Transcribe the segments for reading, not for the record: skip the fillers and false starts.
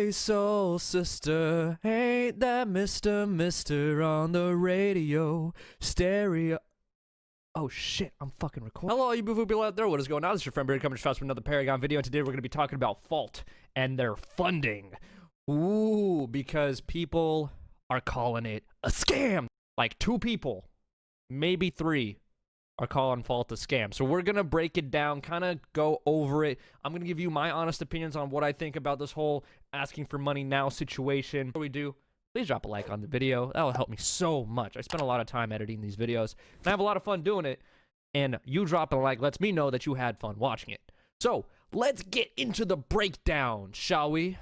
Hey, soul sister, ain't that Mr. on the radio, stereo. Oh shit, I'm fucking recording. Hello, you boo-boo people out there. What is going on? This is your friend Barry coming to fast with another Paragon video, and today we're going to be talking about Fault and their funding. Ooh, because people are calling it a scam. Like 2 people, maybe 3, are calling Fault a scam. So we're going to break it down, kind of go over it. I'm going to give you my honest opinions on what I think about this whole asking for money now situation. Before we do, please drop a like on the video. That will help me so much. I spent a lot of time editing these videos, and I have a lot of fun doing it. And you dropping a like lets me know that you had fun watching it. So let's get into the breakdown, shall we?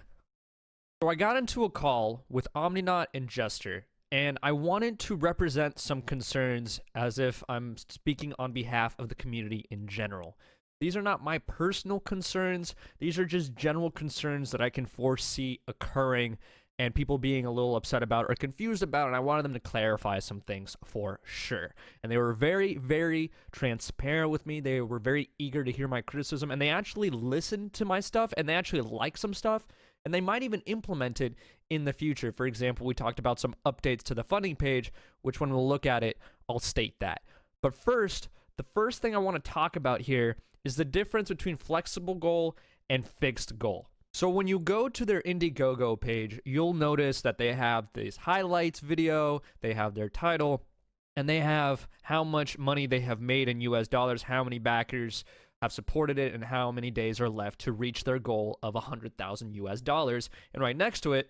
So I got into a call with Omninaut and Jester, and I wanted to represent some concerns as if I'm speaking on behalf of the community in general. These are not my personal concerns. These are just general concerns that I can foresee occurring and people being a little upset about or confused about, and I wanted them to clarify some things for sure. And they were very, very transparent with me. They were very eager to hear my criticism, and they actually listened to my stuff, and they actually like some stuff, and they might even implement it in the future. For example, we talked about some updates to the funding page, which when we'll look at it, I'll state that. But first, the first thing I want to talk about here is the difference between flexible goal and fixed goal. So when you go to their Indiegogo page, you'll notice that they have this highlights video, they have their title, and they have how much money they have made in US dollars, how many backers have supported it, and how many days are left to reach their goal of 100,000 US dollars. And right next to it,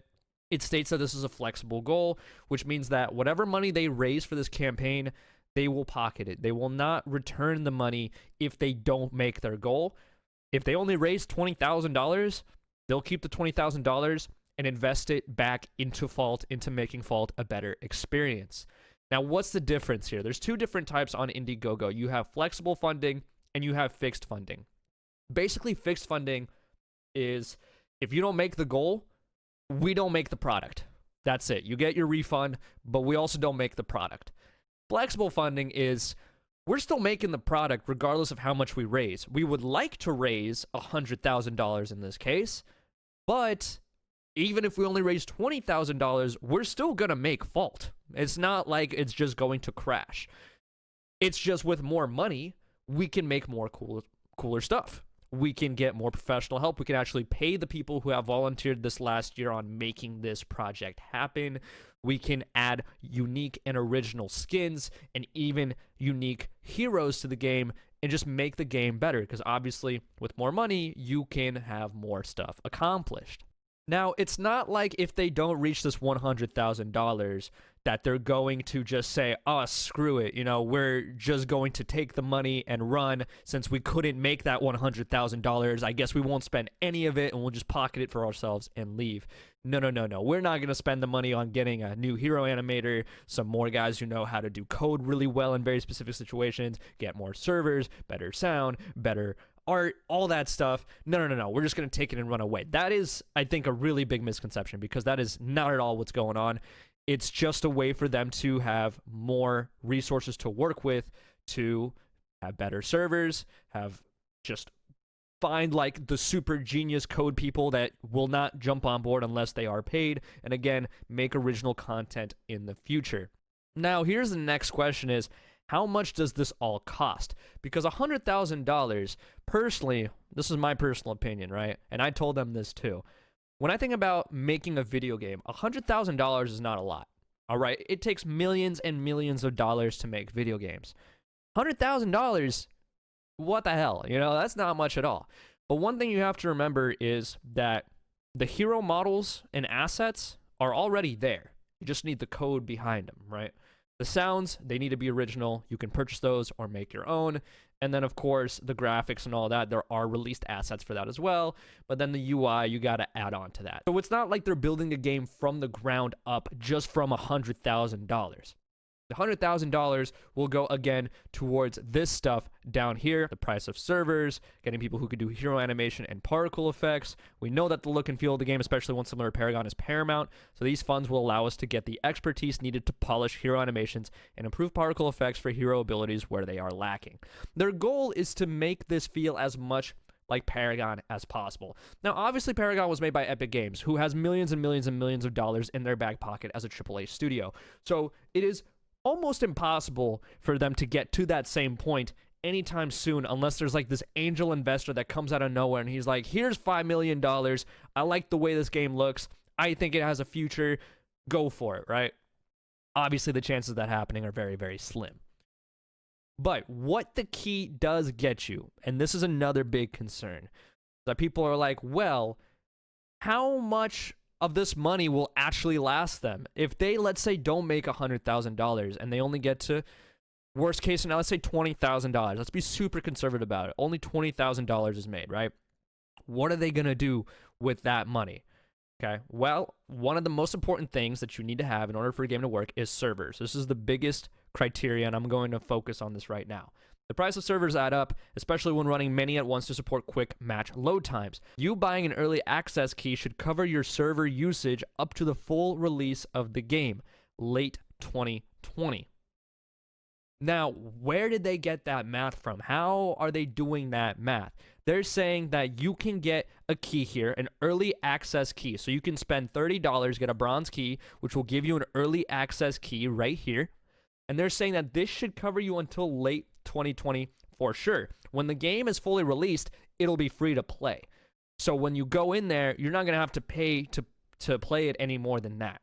it states that this is a flexible goal, which means that whatever money they raise for this campaign, they will pocket it. They will not return the money if they don't make their goal. If they only raise $20,000, they'll keep the $20,000 and invest it back into Fault, into making Fault a better experience. Now, what's the difference here? There's 2 different types on Indiegogo. You have flexible funding and you have fixed funding. Basically, fixed funding is if you don't make the goal, we don't make the product. That's it. You get your refund, but we also don't make the product. Flexible funding is we're still making the product regardless of how much we raise. We would like to raise $100,000 in this case, but even if we only raise $20,000, we're still going to make Fault. It's not like it's just going to crash. It's just with more money, we can make more cooler stuff. We can get more professional help. We can actually pay the people who have volunteered this last year on making this project happen. We can add unique and original skins and even unique heroes to the game and just make the game better, because obviously with more money, you can have more stuff accomplished. Now, it's not like if they don't reach this $100,000 that they're going to just say, oh, screw it, you know, we're just going to take the money and run. Since we couldn't make that $100,000, I guess we won't spend any of it and we'll just pocket it for ourselves and leave. No. We're not going to spend the money on getting a new hero animator, some more guys who know how to do code really well in very specific situations, get more servers, better sound, better art, all that stuff. No. We're just going to take it and run away. That is, I think, a really big misconception, because that is not at all what's going on. It's just a way for them to have more resources to work with, to have better servers, have just find like the super genius code people that will not jump on board unless they are paid, and again, make original content in the future. Now, here's the next question is, how much does this all cost? Because $100,000, personally, this is my personal opinion, right? And I told them this too. When I think about making a video game, $100,000 is not a lot, all right? It takes millions and millions of dollars to make video games. $100,000, what the hell? You know, that's not much at all. But one thing you have to remember is that the hero models and assets are already there. You just need the code behind them, right? The sounds, they need to be original. You can purchase those or make your own. And then, of course, the graphics and all that, there are released assets for that as well. But then the UI, you got to add on to that. So it's not like they're building a game from the ground up just from $100,000. The $100,000 will go, again, towards this stuff down here, the price of servers, getting people who could do hero animation and particle effects. We know that the look and feel of the game, especially one similar to Paragon, is paramount, so these funds will allow us to get the expertise needed to polish hero animations and improve particle effects for hero abilities where they are lacking. Their goal is to make this feel as much like Paragon as possible. Now, obviously, Paragon was made by Epic Games, who has millions and millions and millions of dollars in their back pocket as a AAA studio. So it is almost impossible for them to get to that same point anytime soon, unless there's like this angel investor that comes out of nowhere and he's like, here's $5 million. I like the way this game looks. I think it has a future. Go for it, right? Obviously, the chances of that happening are very, very slim. But what the key does get you, and this is another big concern, that people are like, well, how much of this money will actually last them? If they, let's say, don't make $100,000 and they only get to, worst case scenario, let's say $20,000. Let's be super conservative about it. Only $20,000 is made, right? What are they going to do with that money? Okay, well, one of the most important things that you need to have in order for a game to work is servers. This is the biggest criteria, and I'm going to focus on this right now. The price of servers add up, especially when running many at once to support quick match load times. You buying an early access key should cover your server usage up to the full release of the game, late 2020. Now, where did they get that math from? How are they doing that math? They're saying that you can get a key here, an early access key. So you can spend $30, get a bronze key, which will give you an early access key right here. And they're saying that this should cover you until late 2020 for sure. When the game is fully released, it'll be free to play. So when you go in there, you're not going to have to pay to play it any more than that.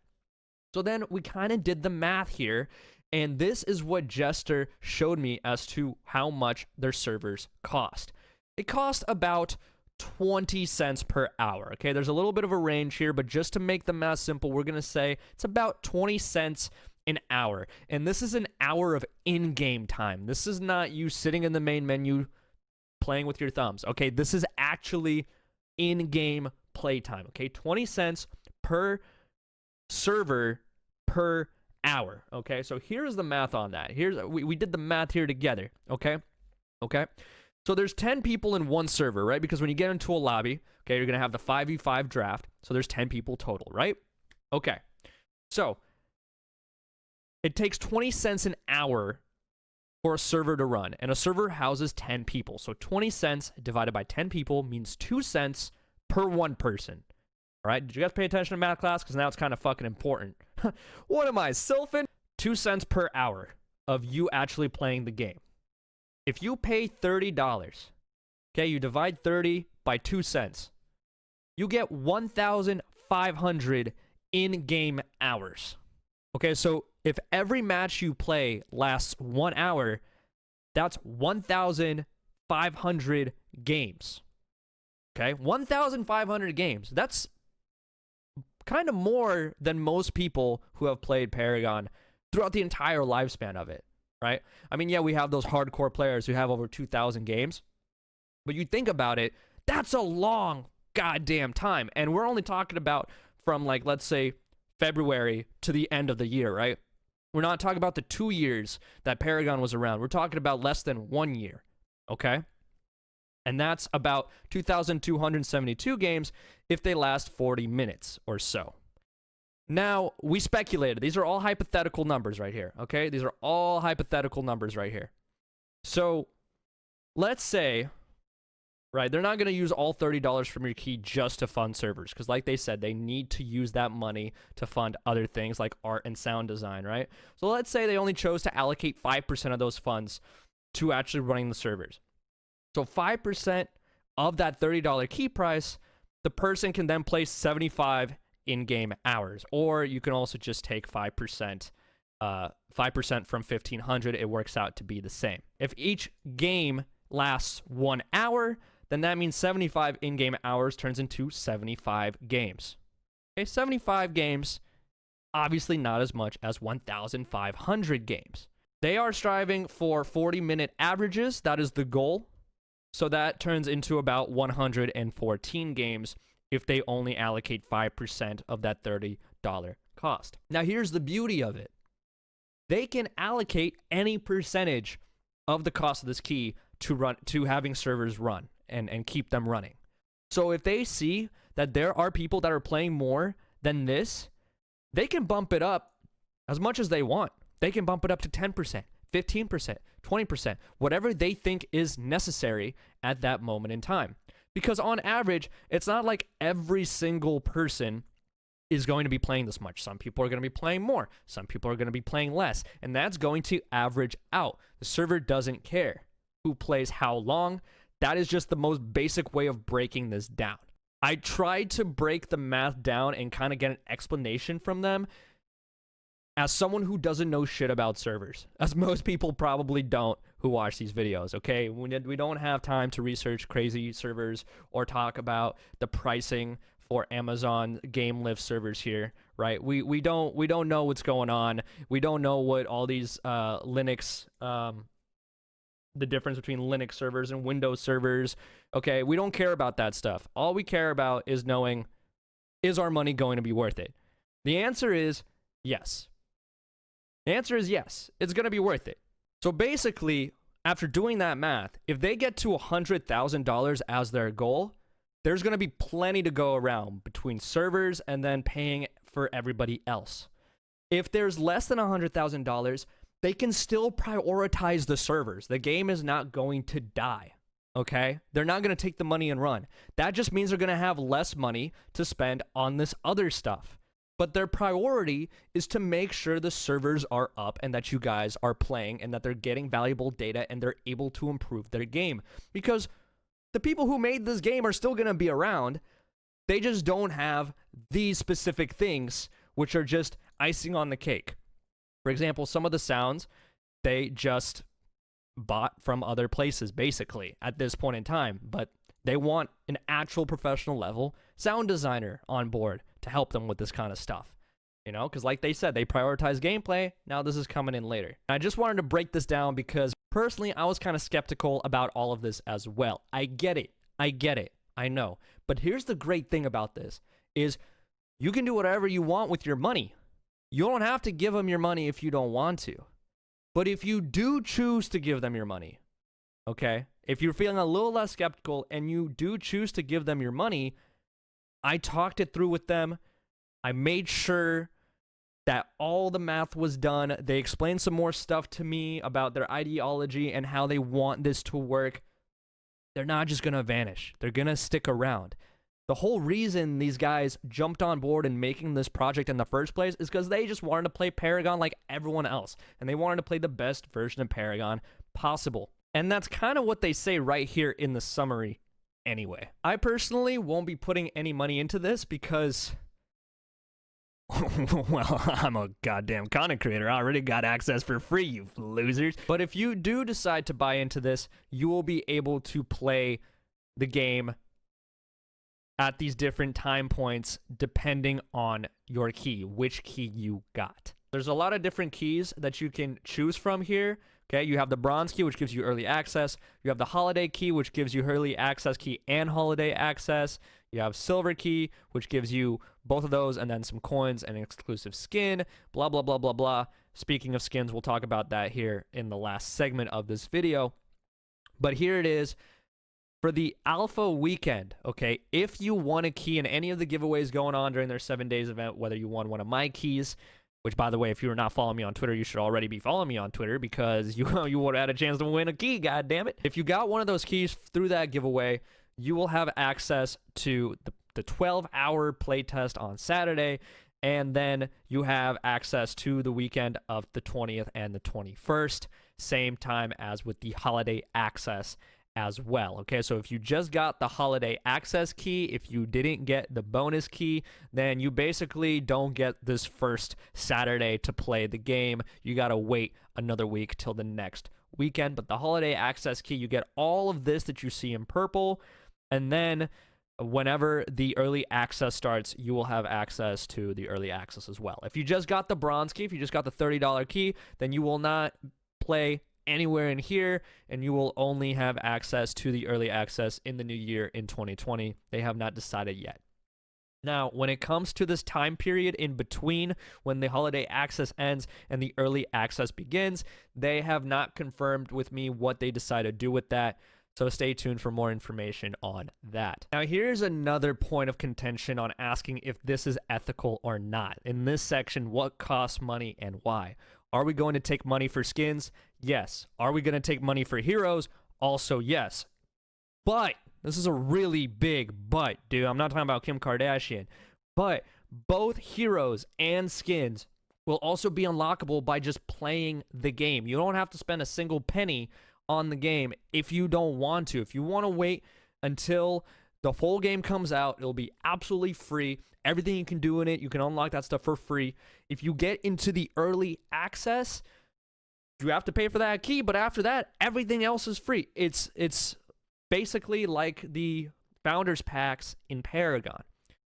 So then we kind of did the math here. And this is what Jester showed me as to how much their servers cost. It cost about 20 cents per hour. Okay, there's a little bit of a range here, but just to make the math simple, we're going to say it's about 20 cents an hour. And this is an hour of in-game time. This is not you sitting in the main menu playing with your thumbs. Okay, this is actually in-game playtime. Okay, 20 cents per server per hour. Okay, so here's the math on that. We did the math here together. Okay. So there's 10 people in one server, right? Because when you get into a lobby, okay, you're gonna have the 5v5 draft. So there's 10 people total, right? Okay. So it takes 20 cents an hour for a server to run, and a server houses 10 people. So 20 cents divided by 10 people means 2 cents per one person. All right, did you guys pay attention to math class? Because now it's kind of fucking important. What am I, Sylphin? 2 cents per hour of you actually playing the game. If you pay $30, okay, you divide 30 by 2 cents, you get 1,500 in-game hours. Okay, so if every match you play lasts 1 hour, that's 1,500 games. Okay, 1,500 games. That's kind of more than most people who have played Paragon throughout the entire lifespan of it, right? I mean, yeah, we have those hardcore players who have over 2,000 games, but you think about it, that's a long goddamn time. And we're only talking about from, like, let's say February to the end of the year, right? We're not talking about the 2 years that Paragon was around. We're talking about less than 1 year, okay? And that's about 2,272 games if they last 40 minutes or so. Now, we speculated. These are all hypothetical numbers right here, okay? These are all hypothetical numbers right here. So, let's say, right, they're not going to use all $30 from your key just to fund servers, because like they said, they need to use that money to fund other things like art and sound design, right? So let's say they only chose to allocate 5% of those funds to actually running the servers. So 5% of that $30 key price, the person can then play 75 in-game hours. Or you can also just take 5%, 5% from 1,500. It works out to be the same. If each game lasts 1 hour, then that means 75 in-game hours turns into 75 games. Okay, 75 games, obviously not as much as 1,500 games. They are striving for 40-minute averages. That is the goal. So that turns into about 114 games if they only allocate 5% of that $30 cost. Now, here's the beauty of it. They can allocate any percentage of the cost of this key to having servers run and keep them running. So if they see that there are people that are playing more than this, they can bump it up as much as they want. They can bump it up to 10%, 15%, 20%, whatever they think is necessary at that moment in time. Because on average, it's not like every single person is going to be playing this much. Some people are going to be playing more. Some people are going to be playing less. And that's going to average out. The server doesn't care who plays how long. That is just the most basic way of breaking this down. I tried to break the math down and kind of get an explanation from them as someone who doesn't know shit about servers, as most people probably don't who watch these videos, okay? We don't have time to research crazy servers or talk about the pricing for Amazon game lift servers here, right? We don't know what's going on. We don't know what all these Linux, the difference between Linux servers and Windows servers, okay? We don't care about that stuff. All we care about is knowing, is our money going to be worth it? The answer is yes. The answer is yes. It's going to be worth it. So basically, after doing that math, if they get to $100,000 as their goal, there's going to be plenty to go around between servers and then paying for everybody else. If there's less than $100,000, they can still prioritize the servers. The game is not going to die, okay? They're not going to take the money and run. That just means they're going to have less money to spend on this other stuff. But their priority is to make sure the servers are up and that you guys are playing and that they're getting valuable data and they're able to improve their game. Because the people who made this game are still going to be around. They just don't have these specific things, which are just icing on the cake. For example, some of the sounds, they just bought from other places, basically, at this point in time. But they want an actual professional level sound designer on board to help them with this kind of stuff. You know, because like they said, they prioritize gameplay. Now this is coming in later. I just wanted to break this down because personally, I was kind of skeptical about all of this as well. I get it. I know. But here's the great thing about this is you can do whatever you want with your money. You don't have to give them your money if you don't want to. But if you do choose to give them your money, okay, if you're feeling a little less skeptical and you do choose to give them your money, I talked it through with them. I made sure that all the math was done. They explained some more stuff to me about their ideology and how they want this to work. They're not just going to vanish. They're going to stick around. The whole reason these guys jumped on board in making this project in the first place is because they just wanted to play Paragon like everyone else. And they wanted to play the best version of Paragon possible. And that's kind of what they say right here in the summary anyway. I personally won't be putting any money into this because, well, I'm a goddamn content creator. I already got access for free, you losers. But if you do decide to buy into this, you will be able to play the game at these different time points depending on your key, which key you got. There's a lot of different keys that you can choose from here. Okay, you have the bronze key, which gives you early access. You have the holiday key, which gives you early access key and holiday access. You have silver key, which gives you both of those and then some coins and an exclusive skin, blah, blah, blah, blah, blah. Speaking of skins, we'll talk about that here in the last segment of this video. But here it is for the alpha weekend, okay? If you won a key in any of the giveaways going on during their 7 days event, whether you won one of my keys, which, by the way, if you are not following me on Twitter, you should already be following me on Twitter because you would have had a chance to win a key, goddammit. If you got one of those keys through that giveaway, you will have access to the 12-hour playtest on Saturday, and then you have access to the weekend of the 20th and the 21st, same time as with the holiday access as well. Okay, so if you just got the holiday access key, if you didn't get the bonus key, then you basically don't get this first Saturday to play the game. You gotta wait another week till the next weekend. But the holiday access key, you get all of this that you see in purple, and then whenever the early access starts, you will have access to the early access as well. If you just got the bronze key, if you just got the $30 key, then you will not play anywhere in here, and you will only have access to the early access in the new year in 2020. They have not decided yet. Now, when it comes to this time period in between when the holiday access ends and the early access begins, they have not confirmed with me what they decide to do with that. So stay tuned for more information on that. Now, here's another point of contention on asking if this is ethical or not. In this section, what costs money and why? Are we going to take money for skins? Yes. Are we going to take money for heroes? Also, yes. But this is a really big but, dude. I'm not talking about Kim Kardashian. But both heroes and skins will also be unlockable by just playing the game. You don't have to spend a single penny on the game if you don't want to. If you want to wait until the full game comes out, it'll be absolutely free. Everything you can do in it, you can unlock that stuff for free. If you get into the early access, you have to pay for that key, but after that, everything else is free. It's basically like the Founders Packs in Paragon.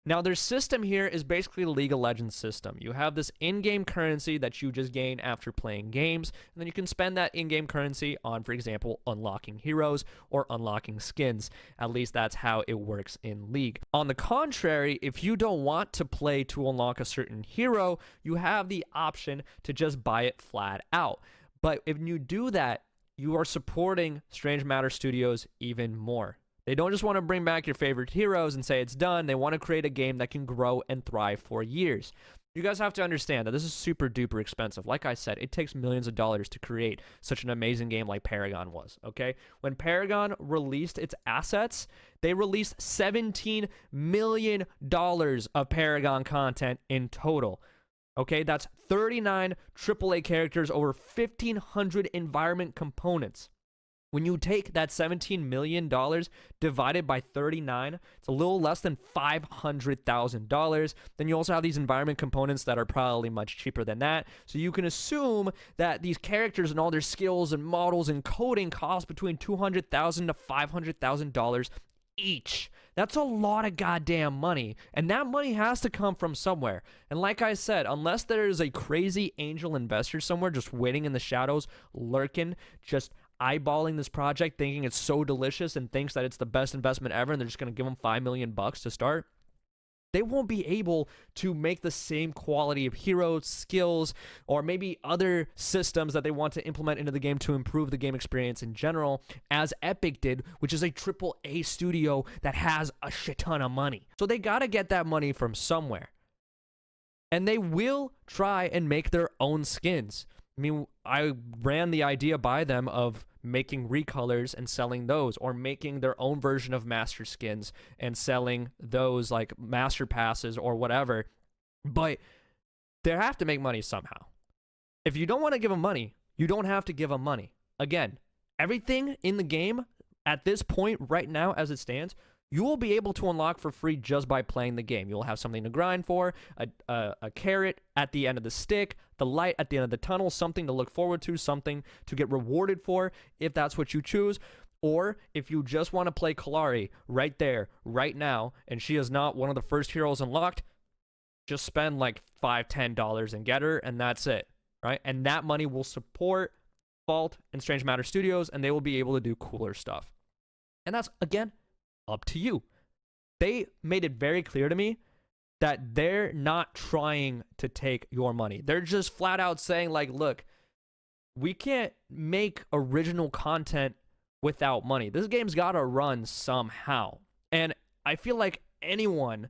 Now, their system here is basically the League of Legends system. You have this in-game currency that you just gain after playing games, and then you can spend that in-game currency on, for example, unlocking heroes or unlocking skins. At least that's how it works in League. On the contrary, if you don't want to play to unlock a certain hero, you have the option to just buy it flat out. But if you do that, you are supporting Strange Matter Studios even more. They don't just want to bring back your favorite heroes and say it's done. They want to create a game that can grow and thrive for years. You guys have to understand that this is super duper expensive. Like I said, it takes millions of dollars to create such an amazing game like Paragon was, okay? When Paragon released its assets, they released $17 million of Paragon content in total. Okay, that's 39 AAA characters, over 1,500 environment components. When you take that $17 million divided by 39, it's a little less than $500,000. Then you also have these environment components that are probably much cheaper than that. So you can assume that these characters and all their skills and models and coding cost between $200,000 to $500,000 each. That's a lot of goddamn money, and that money has to come from somewhere. And like I said, unless there is a crazy angel investor somewhere just waiting in the shadows, lurking, just eyeballing this project, thinking it's so delicious and thinks that it's the best investment ever, and they're just going to give them $5 million to start, they won't be able to make the same quality of heroes, skills, or maybe other systems that they want to implement into the game to improve the game experience in general as Epic did, which is a AAA studio that has a shit ton of money. So they got to get that money from somewhere. And they will try and make their own skins. I mean, I ran the idea by them of making recolors and selling those, or making their own version of master skins and selling those like master passes or whatever. But they have to make money somehow. If you don't want to give them money, you don't have to give them money. Again, everything in the game at this point right now as it stands, you will be able to unlock for free just by playing the game. You'll have something to grind for, a carrot at the end of the stick, the light at the end of the tunnel, something to look forward to, something to get rewarded for if that's what you choose. Or if you just want to play Kalari right there, right now, and she is not one of the first heroes unlocked, just spend like $5, $10 and get her, and that's it, right? And that money will support Vault and Strange Matter Studios, and they will be able to do cooler stuff. And that's, again, up to you. They made it very clear to me that they're not trying to take your money. They're just flat out saying like, look, we can't make original content without money. This game's got to run somehow. And I feel like anyone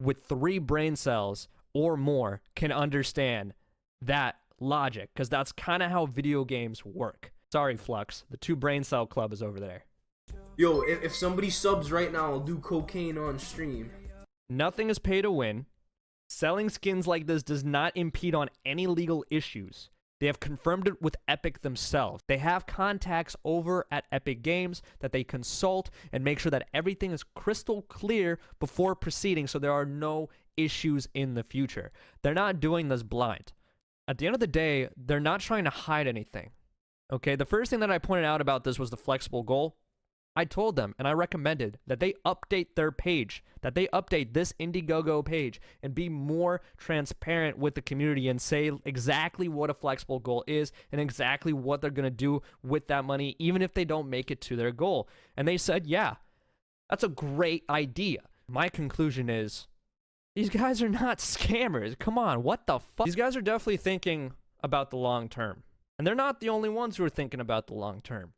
with 3 brain cells or more can understand that logic, because that's kind of how video games work. Sorry, Flux. The 2 brain cell club is over there. Yo, if somebody subs right now, I'll do cocaine on stream. Nothing is pay to win. Selling skins like this does not impede on any legal issues. They have confirmed it with Epic themselves. They have contacts over at Epic Games that they consult and make sure that everything is crystal clear before proceeding, so there are no issues in the future. They're not doing this blind. At the end of the day, they're not trying to hide anything. Okay, the first thing that I pointed out about this was the flexible goal. I told them and I recommended that they update their page, that they update this Indiegogo page and be more transparent with the community and say exactly what a flexible goal is and exactly what they're going to do with that money, even if they don't make it to their goal. And they said, yeah, that's a great idea. My conclusion is, these guys are not scammers. Come on, what the fuck? These guys are definitely thinking about the long term. And they're not the only ones who are thinking about the long term.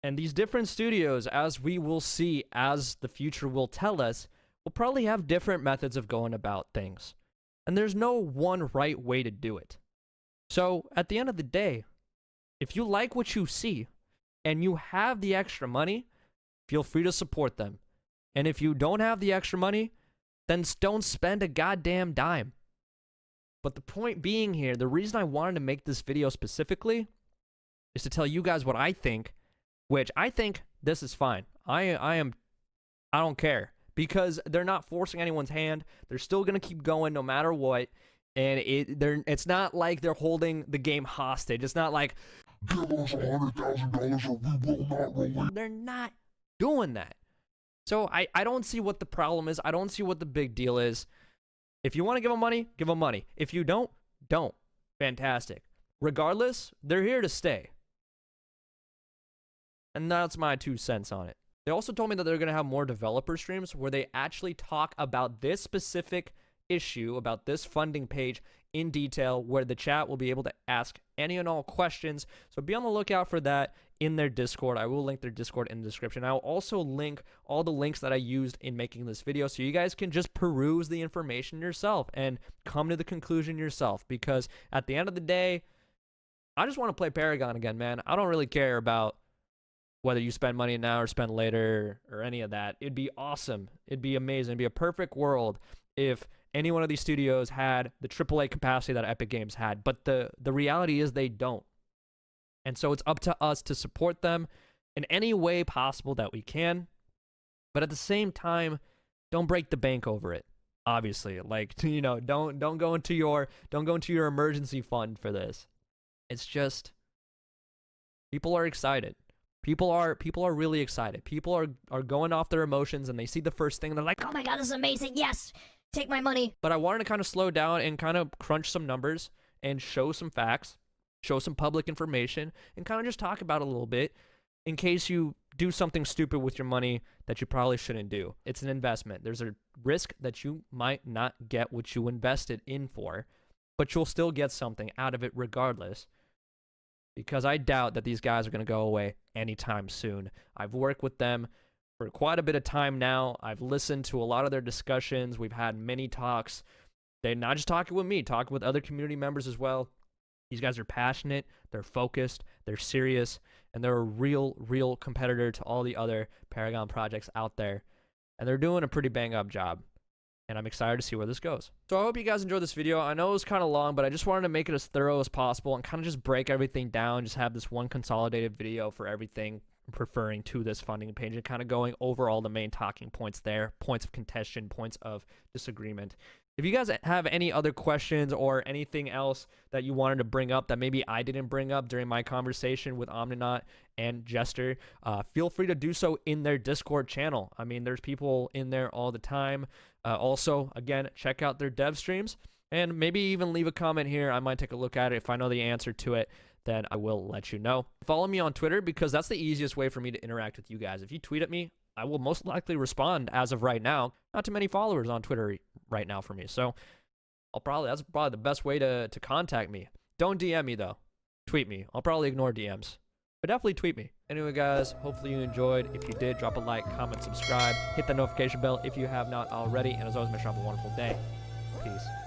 And these different studios, as we will see, as the future will tell us, will probably have different methods of going about things. And there's no one right way to do it. So, at the end of the day, if you like what you see, and you have the extra money, feel free to support them. And if you don't have the extra money, then don't spend a goddamn dime. But the point being here, the reason I wanted to make this video specifically is to tell you guys what I think, which I think this is fine. I don't care, because they're not forcing anyone's hand. They're still going to keep going no matter what. And it's not like they're holding the game hostage. It's not like, give us $100,000 or we will not release. They're not doing that. So I don't see what the problem is. I don't see what the big deal is. If you want to give them money, give them money. If you don't. Fantastic. Regardless, they're here to stay. And that's my 2 cents on it. They also told me that they're going to have more developer streams where they actually talk about this specific issue, about this funding page in detail, where the chat will be able to ask any and all questions. So be on the lookout for that in their Discord. I will link their Discord in the description. I'll also link all the links that I used in making this video so you guys can just peruse the information yourself and come to the conclusion yourself, because at the end of the day, I just want to play Paragon again, man. I don't really care about whether you spend money now or spend later or any of that. It'd be awesome. It'd be amazing. It'd be a perfect world if any one of these studios had the AAA capacity that Epic Games had. But the reality is they don't. And so it's up to us to support them in any way possible that we can. But at the same time, don't break the bank over it. Obviously, like, you know, don't go into your emergency fund for this. It's just, people are excited. People are really excited. People are going off their emotions, and they see the first thing and they're like, oh my god, this is amazing. Yes, take my money. But I wanted to kind of slow down and kind of crunch some numbers and show some facts, show some public information, and kind of just talk about it a little bit in case you do something stupid with your money that you probably shouldn't do. It's an investment. There's a risk that you might not get what you invested in for, but you'll still get something out of it regardless. Because I doubt that these guys are going to go away anytime soon. I've worked with them for quite a bit of time now. I've listened to a lot of their discussions. We've had many talks. They're not just talking with me, talking with other community members as well. These guys are passionate, they're focused, they're serious, and they're a real competitor to all the other Paragon projects out there. And they're doing a pretty bang-up job. And I'm excited to see where this goes. So I hope you guys enjoyed this video. I know it was kind of long, but I just wanted to make it as thorough as possible and kind of just break everything down, just have this one consolidated video for everything referring to this funding page and kind of going over all the main talking points there, points of contention, points of disagreement. If you guys have any other questions or anything else that you wanted to bring up that maybe I didn't bring up during my conversation with Omninaut and Jester, feel free to do so in their Discord channel. I mean, there's people in there all the time. Also, again, check out their dev streams and maybe even leave a comment here. I might take a look at it. If I know the answer to it, then I will let you know. Follow me on Twitter because that's the easiest way for me to interact with you guys. If you tweet at me, I will most likely respond as of right now. Not too many followers on Twitter right now for me, so that's probably the best way to contact me. Don't DM me though. Tweet me. I'll probably ignore DMs, but definitely tweet me. Anyway, guys, hopefully you enjoyed. If you did, drop a like, comment, subscribe, hit the notification bell if you have not already, and as always, make sure you have a wonderful day. Peace.